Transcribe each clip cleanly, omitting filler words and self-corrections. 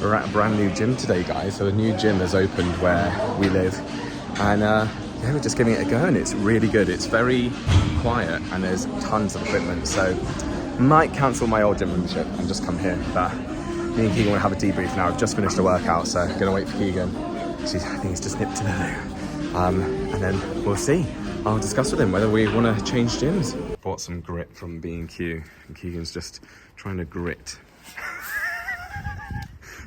We're at a brand new gym today, guys. So a new gym has opened where we live, and yeah, we're just giving it a go, and it's really good. It's very quiet, and there's tons of equipment. So might cancel my old gym membership and just come here. But me and Keegan will have a debrief now. I've just finished a workout, so gonna wait for Keegan. I think he's just nipped to the loo, and then we'll see. I'll discuss with him whether we want to change gyms. Bought some grit from B&Q, and Keegan's just trying to grit.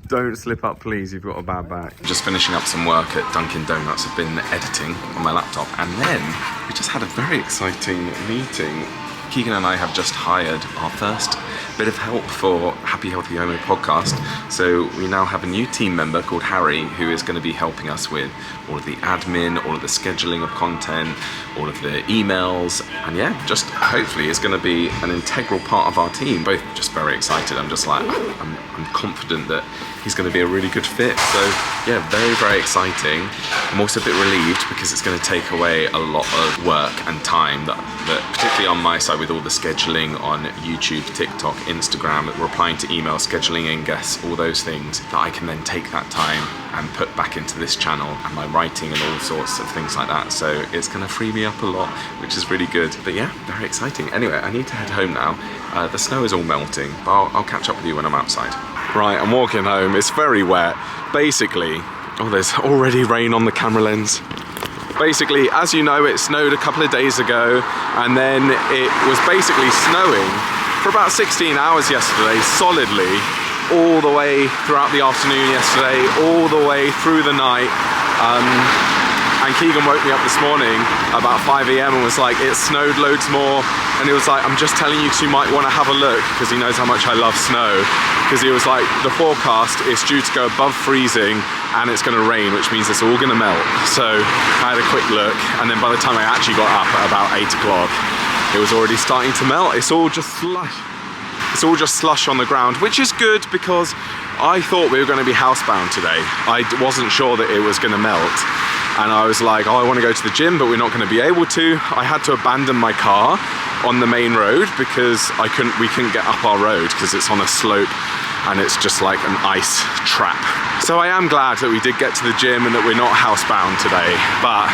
Don't slip up, please. You've got a bad back. Just finishing up some work at Dunkin' Donuts. I've been editing on my laptop, and then we just had a very exciting meeting. Keegan and I have just hired our first bit of help for Happy Healthy Homo podcast. So we now have a new team member called Harry, who is going to be helping us with all of the admin, all of the scheduling of content, all of the emails, and yeah, just hopefully is going to be an integral part of our team. Both just very excited. I'm just like, I'm confident that he's going to be a really good fit. So yeah, very, very exciting. I'm also a bit relieved because it's going to take away a lot of work and time that particularly on my side with all the scheduling on YouTube, TikTok, Instagram, replying to emails, scheduling in guests, all those things, that I can then take that time and put back into this channel and my writing and all sorts of things like that. So it's going to free me up a lot, which is really good. But yeah, very exciting. Anyway, I need to head home now. The snow is all melting, but I'll catch up with you when I'm outside. Right, I'm walking home. It's very wet. Basically, there's already rain on the camera lens. Basically, as you know, it snowed a couple of days ago, and then it was basically snowing for about 16 hours yesterday, solidly, all the way throughout the afternoon yesterday, all the way through the night. And Keegan woke me up this morning about 5 AM and was like, it snowed loads more. And he was like, I'm just telling you because you might want to have a look, because he knows how much I love snow. Because he was like, the forecast is due to go above freezing and it's going to rain, which means it's all going to melt. So I had a quick look, and then by the time I actually got up at about 8 o'clock, it was already starting to melt. It's all just slush. It's all just slush on the ground, which is good because I thought we were going to be housebound today. I wasn't sure that it was going to melt. And I was like, I want to go to the gym, but we're not going to be able to. I had to abandon my car on the main road because we couldn't get up our road because it's on a slope and it's just like an ice trap. So I am glad that we did get to the gym and that we're not housebound today, but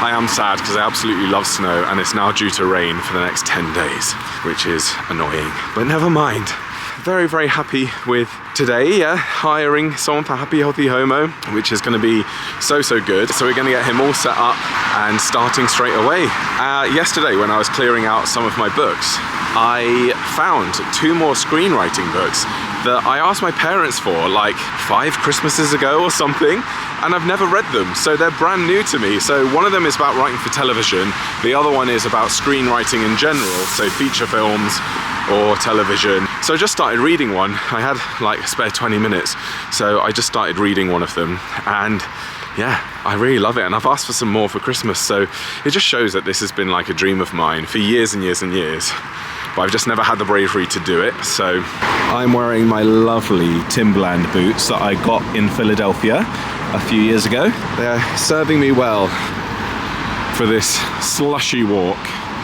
I am sad because I absolutely love snow, and it's now due to rain for the next 10 days, which is annoying, but never mind. Very, very happy with today, hiring someone for Happy Healthy Homo, which is going to be so good. So we're going to get him all set up and starting straight away. Yesterday, when I was clearing out some of my books, I found 2 more screenwriting books that I asked my parents for like 5 Christmases ago or something, and I've never read them, so they're brand new to me. So one of them is about writing for television, the other one is about screenwriting in general, so feature films or television. So I just started reading one. I had like a spare 20 minutes, so I just started reading one of them, and yeah, I really love it, and I've asked for some more for Christmas, so it just shows that this has been like a dream of mine for years and years and years, but I've just never had the bravery to do it. So I'm wearing my lovely Timberland boots that I got in Philadelphia a few years ago. They're serving me well for this slushy walk.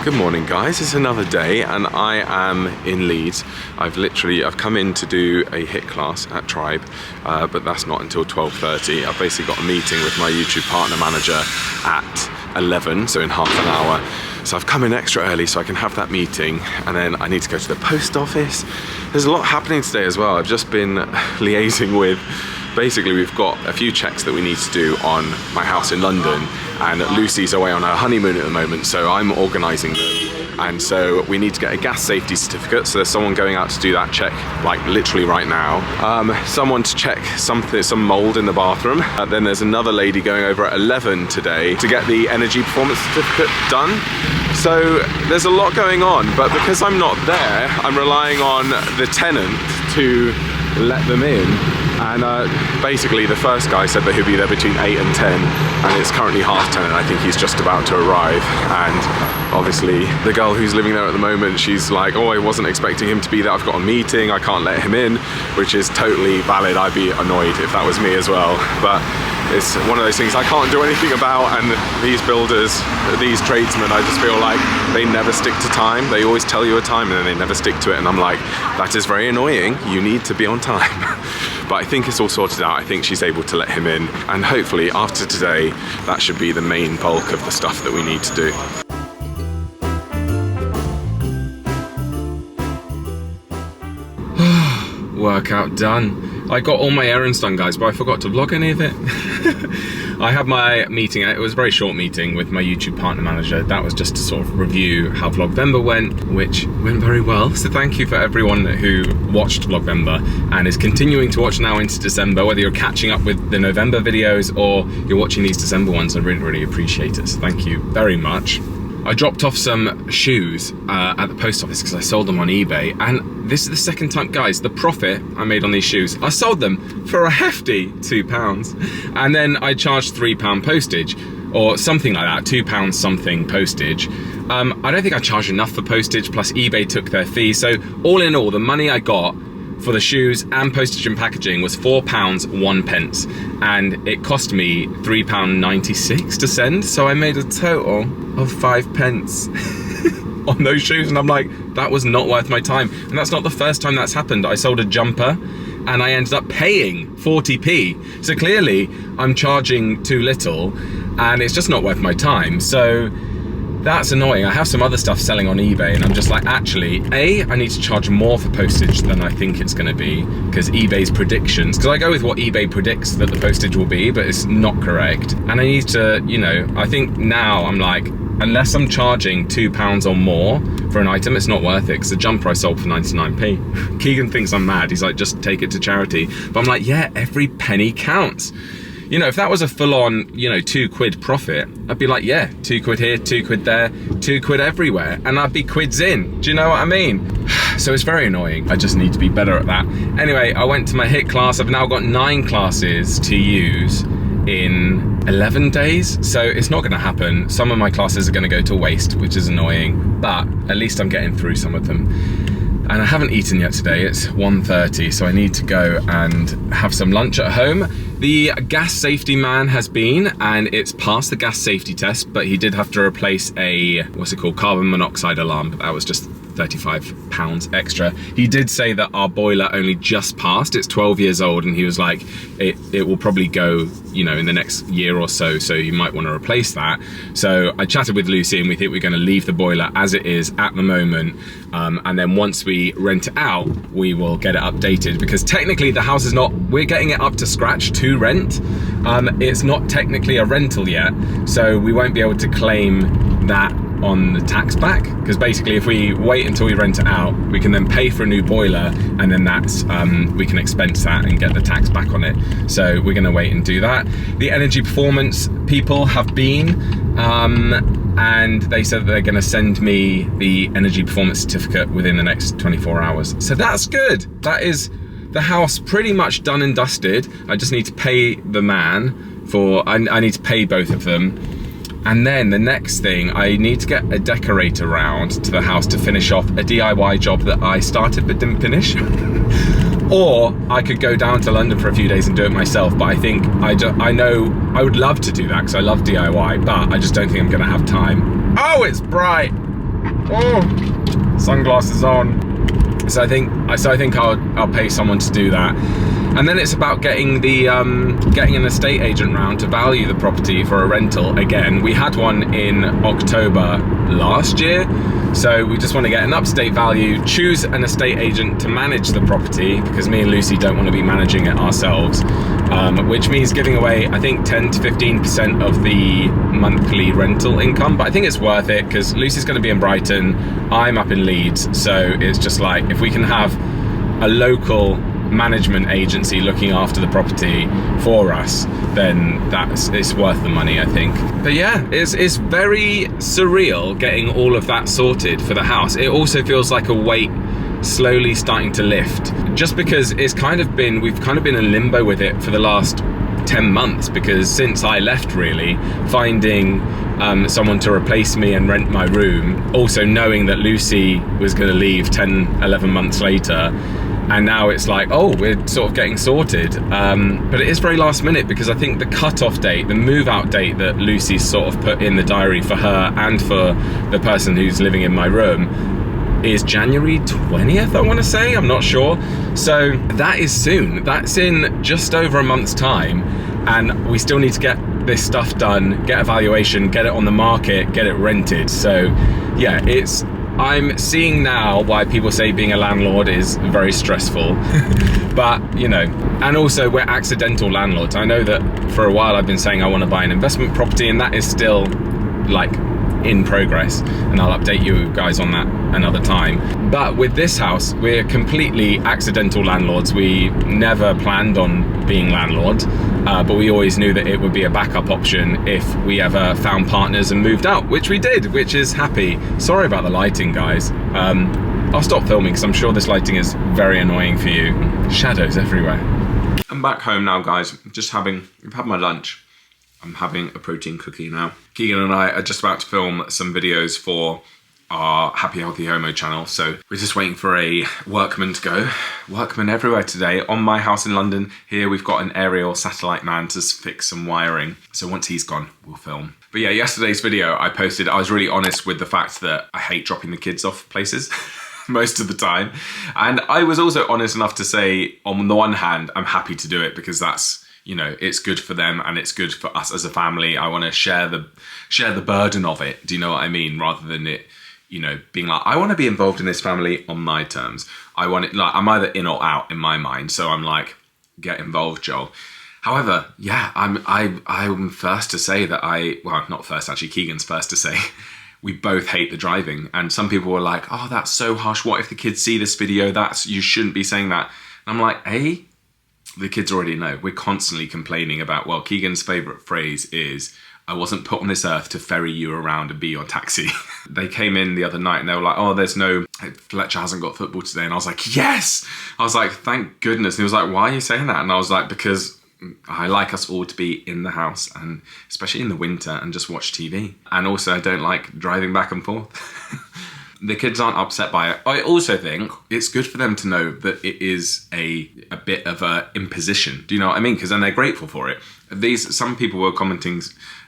Good morning, guys. It's another day and I am in Leeds. I've come in to do a HIIT class at Tribe, but that's not until 12:30. I've basically got a meeting with my YouTube partner manager at 11, so in half an hour. So I've come in extra early so I can have that meeting, and then I need to go to the post office. There's a lot happening today as well. I've just been liaising with, basically we've got a few checks that we need to do on my house in London, and Lucy's away on her honeymoon at the moment, so I'm organising them. And so we need to get a gas safety certificate, so there's someone going out to do that check, like literally right now. Someone to check some mould in the bathroom. Then there's another lady going over at 11 today to get the energy performance certificate done. So there's a lot going on, but because I'm not there, I'm relying on the tenant to let them in. And basically the first guy said that he'll be there between 8 and 10, and it's currently 10:30 and I think he's just about to arrive. And obviously the girl who's living there at the moment, she's like, oh, I wasn't expecting him to be there, I've got a meeting, I can't let him in, which is totally valid. I'd be annoyed if that was me as well, but it's one of those things I can't do anything about. And these builders, these tradesmen, I just feel like they never stick to time. They always tell you a time and then they never stick to it, and I'm like, that is very annoying, you need to be on time. but I think it's all sorted out. I think she's able to let him in, and hopefully after today, that should be the main bulk of the stuff that we need to do. Workout done. I got all my errands done, guys, but I forgot to vlog any of it. I had my meeting, it was a very short meeting with my YouTube partner manager. That was just to sort of review how Vlogvember went, which went very well. So thank you for everyone who watched Vlogvember and is continuing to watch now into December, whether you're catching up with the November videos or you're watching these December ones. I really, really appreciate it. So thank you very much. I dropped off some shoes at the post office because I sold them on eBay, and this is the second time, guys, the profit I made on these shoes, I sold them for a hefty £2, and then I charged £3 postage, or something like that, £2 something postage. I don't think I charged enough for postage, plus eBay took their fee, so all in all, the money I got for the shoes and postage and packaging was £4.01, and it cost me £3.96 to send, so I made a total of 5p on those shoes, and I'm like, that was not worth my time. And that's not the first time that's happened. I sold a jumper and I ended up paying 40p, so clearly I'm charging too little and it's just not worth my time. So that's annoying. I have some other stuff selling on eBay and I'm just like, actually, I need to charge more for postage than I think it's gonna be, because eBay's predictions, because I go with what eBay predicts that the postage will be, but it's not correct. And I need to, you know, I think now I'm like, unless I'm charging £2 or more for an item, it's not worth it, because the jumper I sold for 99p. Keegan thinks I'm mad. He's like, just take it to charity. But I'm like, yeah, every penny counts. You know, if that was a full-on, you know, £2 profit, I'd be like, yeah, £2 here, £2 there, £2 everywhere, and I'd be quids in. Do you know what I mean? So it's very annoying. I just need to be better at that. Anyway, I went to my HIIT class. I've now got 9 classes to use in 11 days, so it's not going to happen. Some of my classes are going to go to waste, which is annoying, but at least I'm getting through some of them. And I haven't eaten yet today. It's 1:30, so I need to go and have some lunch at home. The gas safety man has been, and it's passed the gas safety test, but he did have to replace a, what's it called, carbon monoxide alarm, but that was just £35 extra. He did say that our boiler only just passed, it's 12 years old, and he was like, it will probably go, you know, in the next year or so, so you might want to replace that. So I chatted with Lucy and we think we're going to leave the boiler as it is at the moment, and then once we rent it out, we will get it updated, because technically the house is not, we're getting it up to scratch to rent. It's not technically a rental yet, so we won't be able to claim that on the tax back, because basically if we wait until we rent it out, we can then pay for a new boiler, and then that's we can expense that and get the tax back on it. So we're going to wait and do that. The energy performance people have been, and they said that they're going to send me the energy performance certificate within the next 24 hours. So that's good. That is the house pretty much done and dusted. I just need to pay the man for, I need to pay both of them. And then the next thing, I need to get a decorator round to the house to finish off a DIY job that I started but didn't finish. Or I could go down to London for a few days and do it myself, but I think, I know I would love to do that because I love DIY, but I just don't think I'm gonna have time. Oh, it's bright. Oh, sunglasses on. So I think I'll pay someone to do that. And then it's about getting the getting an estate agent round to value the property for a rental again. We had one in October last year, so we just want to get an up-to-date value, choose an estate agent to manage the property, because me and Lucy don't want to be managing it ourselves, which means giving away, I think, 10 to 15% of the monthly rental income. But I think it's worth it because Lucy's going to be in Brighton, I'm up in Leeds, so it's just like, if we can have a local management agency looking after the property for us, then it's worth the money, I think. But yeah, it's very surreal getting all of that sorted for the house. It also feels like a weight slowly starting to lift, just because we've kind of been in limbo with it for the last 10 months, because since I left, really, finding someone to replace me and rent my room, also knowing that Lucy was going to leave 10, 11 months later, and now it's like, oh, we're sort of getting sorted. But it is very last minute, because I think the cut-off date, the move-out date that Lucy's sort of put in the diary for her and for the person who's living in my room, is January 20th, I want to say, I'm not sure. So that is soon. That's in just over a month's time, and we still need to get this stuff done, get a valuation, get it on the market, get it rented. So yeah, I'm seeing now why people say being a landlord is very stressful. But, you know, and also we're accidental landlords. I know that for a while I've been saying I want to buy an investment property, and that is still like in progress, and I'll update you guys on that another time. But with this house, we're completely accidental landlords. We never planned on being landlords, but we always knew that it would be a backup option if we ever found partners and moved out, which we did, which is happy. Sorry about the lighting, guys. I'll stop filming because I'm sure this lighting is very annoying for you. Shadows everywhere. I'm back home now, guys. I've had my lunch. I'm having a protein cookie now. Keegan and I are just about to film some videos for our Happy Healthy Homo channel. So we're just waiting for a workman to go. Workman everywhere today. On my house in London, here we've got an aerial satellite man to fix some wiring. So once he's gone, we'll film. But yeah, yesterday's video I posted, I was really honest with the fact that I hate dropping the kids off places. Most of the time. And I was also honest enough to say, on the one hand, I'm happy to do it because that's, you know, it's good for them and it's good for us as a family. I want to share the burden of it. Do you know what I mean? Rather than it, you know, being like, I want to be involved in this family on my terms. I want it, like, I'm either in or out in my mind. So I'm like, get involved, Joel. However, yeah, I'm first to say that well, not first, actually, Keegan's first to say, we both hate the driving. And some people were like, oh, that's so harsh. What if the kids see this video? You shouldn't be saying that. And I'm like, hey, the kids already know. We're constantly complaining about, well, Keegan's favorite phrase is, I wasn't put on this earth to ferry you around and be your taxi. They came in the other night and they were like, oh, Fletcher hasn't got football today. And I was like, yes. I was like, thank goodness. And he was like, why are you saying that? And I was like, because I like us all to be in the house, and especially in the winter, and just watch TV. And also I don't like driving back and forth. The kids aren't upset by it. I also think it's good for them to know that it is a bit of a imposition. Do you know what I mean? Because then they're grateful for it. Some people were commenting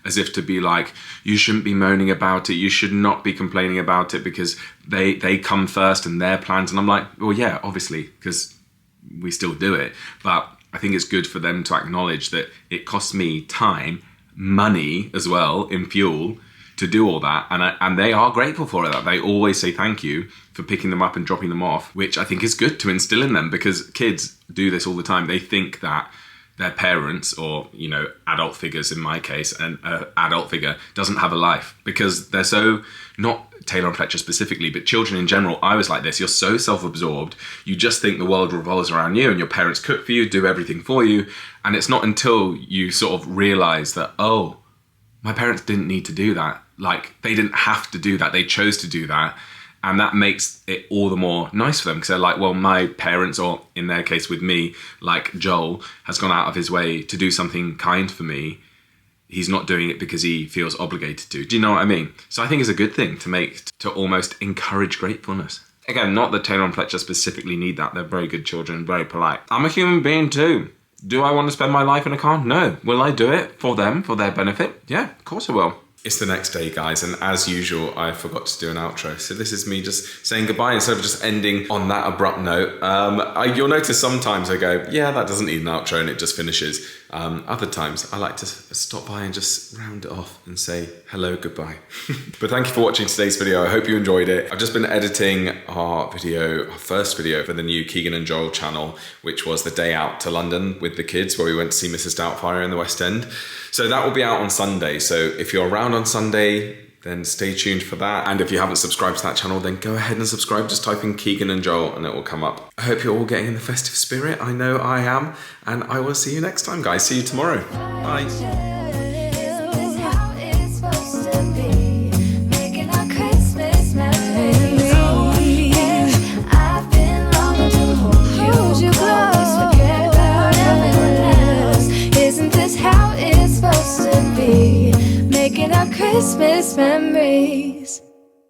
as if to be like, you shouldn't be moaning about it. You should not be complaining about it because they come first and their plans. And I'm like, well, yeah, obviously, because we still do it. But I think it's good for them to acknowledge that it costs me time, money as well, in fuel, to do all that, and they are grateful for it. They always say thank you for picking them up and dropping them off, which I think is good to instill in them, because kids do this all the time. They think that their parents, or, you know, adult figures in my case, an adult figure doesn't have a life, because they're so, not Taylor and Fletcher specifically, but children in general. I was like this. You're so self-absorbed. You just think the world revolves around you, and your parents cook for you, do everything for you. And it's not until you sort of realize that, oh, my parents didn't need to do that. Like, they didn't have to do that. They chose to do that. And that makes it all the more nice for them, because they're like, well, my parents, or in their case with me, like Joel, has gone out of his way to do something kind for me. He's not doing it because he feels obligated to. Do you know what I mean? So I think it's a good thing to almost encourage gratefulness. Again, not that Taylor and Fletcher specifically need that. They're very good children, very polite. I'm a human being too. Do I want to spend my life in a car? No. Will I do it for them, for their benefit? Yeah, of course I will. It's the next day, guys, and as usual, I forgot to do an outro. So this is me just saying goodbye instead of just ending on that abrupt note. You'll notice sometimes I go, yeah, that doesn't need an outro, and it just finishes. Other times, I like to stop by and just round it off and say hello, goodbye. But thank you for watching today's video. I hope you enjoyed it. I've just been editing our first video for the new Keegan and Joel channel, which was the day out to London with the kids, where we went to see Mrs. Doubtfire in the West End. So that will be out on Sunday. So if you're around on Sunday, then stay tuned for that. And if you haven't subscribed to that channel, then go ahead and subscribe. Just type in Keegan and Joel and it will come up. I hope you're all getting in the festive spirit. I know I am. And I will see you next time, guys. See you tomorrow. Bye. Making our Christmas memories.